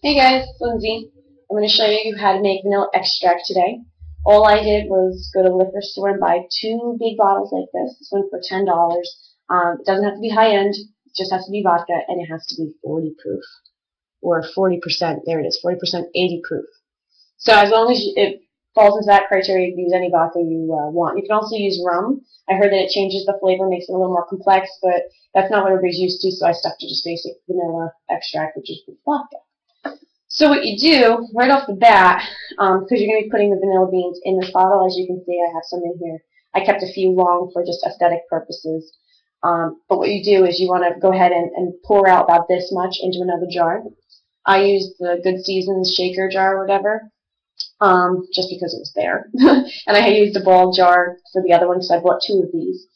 Hey guys, it's Lindsay. I'm going to show you how to make vanilla extract today. All I did was go to the liquor store and buy two big bottles like this. This one for $10. It doesn't have to be high end, it just has to be vodka, and it has to be 40 proof. Or 40%, there it is, 40% 80 proof. So as long as it falls into that criteria, you can use any vodka you want. You can also use rum. I heard that it changes the flavor, makes it a little more complex, but that's not what everybody's used to, so I stuck to just basic vanilla extract, which is vodka. So what you do, right off the bat, because you're going to be putting the vanilla beans in this bottle, as you can see I have some in here. I kept a few long for just aesthetic purposes. But what you do is you want to go ahead and pour out about this much into another jar. I used the Good Seasons shaker jar or whatever, just because it was there. And I used a ball jar for the other one because I bought two of these.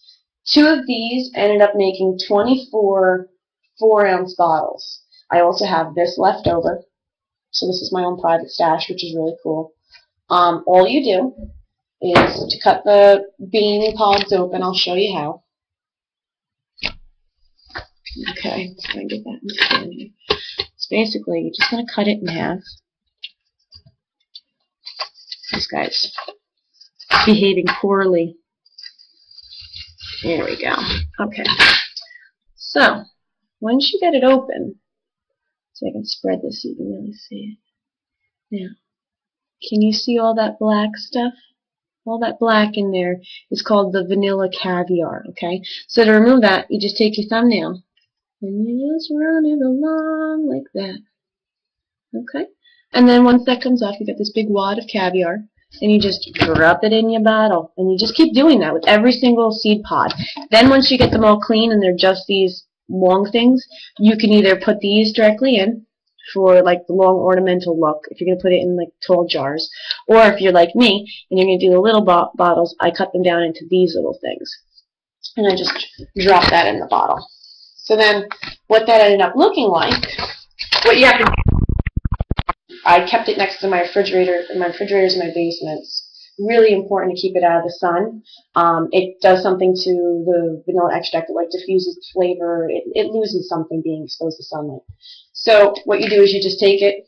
Two of these ended up making 24 4-ounce bottles. I also have this left over. So this is my own private stash, which is really cool. All you do is to cut the bean pods open. I'll show you how. Okay, let's try and get that in the stand here. So basically, you're just going to cut it in half. This guy's behaving poorly. There we go. Okay. So, once you get it open, so I can spread this so you can really see it. Now, can you see all that black stuff? All that black in there is called the vanilla caviar, okay? So to remove that, you just take your thumbnail and you just run it along like that, okay? And then once that comes off, you got this big wad of caviar, and you just drop it in your bottle. And you just keep doing that with every single seed pod. Then once you get them all clean and they're just these long things, you can either put these directly in for like the long ornamental look if you're going to put it in like tall jars, or if you're like me and you're going to do the little bottles, I cut them down into these little things and I just drop that in the bottle. So then what that ended up looking like, what you have to do, I kept it next to my refrigerator, and my refrigerator is in my basement. Really important to keep it out of the sun. It does something to the vanilla extract. It like diffuses the flavor. It loses something being exposed to sunlight. So what you do is you just take it.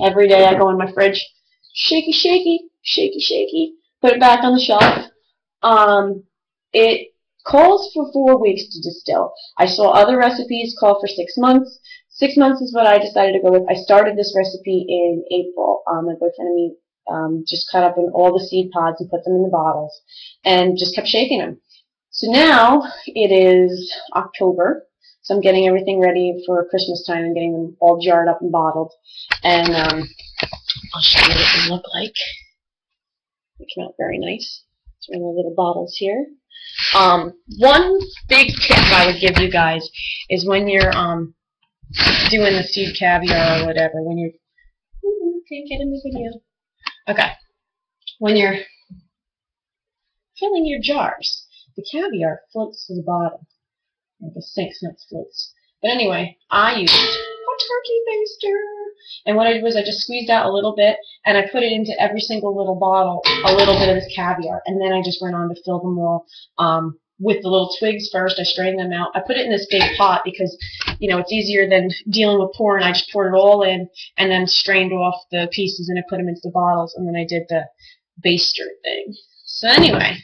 Every day I go in my fridge, shaky, shaky, shaky, shaky. Put it back on the shelf. It calls for 4 weeks to distill. I saw other recipes call for 6 months. 6 months is what I decided to go with. I started this recipe in April. My boyfriend and me just cut up in all the seed pods and put them in the bottles and just kept shaking them. So now it is October, so I'm getting everything ready for Christmas time and getting them all jarred up and bottled. And I'll show you what they look like. They came out very nice. So in the little bottles here. One big tip I would give you guys is when you're doing the seed caviar or whatever, when you're can't get in the video. Okay, when you're filling your jars, the caviar floats to the bottom, like a snake's nut floats. But anyway, I used a turkey baster, and what I did was I just squeezed out a little bit, and I put it into every single little bottle, a little bit of this caviar, and then I just went on to fill them all with the little twigs first. I strained them out. I put it in this big pot because, you know, it's easier than dealing with pouring. I just poured it all in and then strained off the pieces and I put them into the bottles, and then I did the baster thing. So anyway,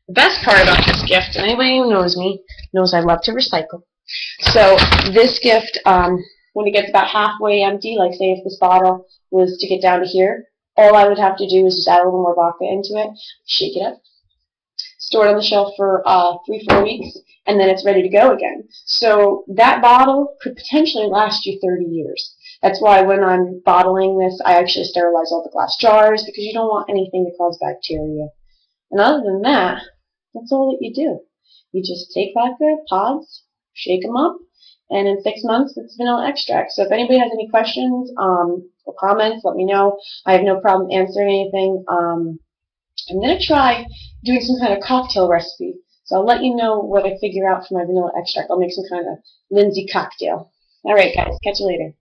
the best part about this gift, and anybody who knows me knows I love to recycle. So this gift, when it gets about halfway empty, like say if this bottle was to get down to here, all I would have to do is just add a little more vodka into it, shake it up, store it on the shelf for 3-4 weeks, and then it's ready to go again. So that bottle could potentially last you 30 years. That's why when I'm bottling this, I actually sterilize all the glass jars because you don't want anything to cause bacteria. And other than that, that's all that you do. You just take vodka pods, shake them up, and in 6 months it's vanilla extract. So if anybody has any questions or comments, let me know. I have no problem answering anything. I'm going to try doing some kind of cocktail recipe. So I'll let you know what I figure out for my vanilla extract. I'll make some kind of Lindsay cocktail. Alright guys, catch you later.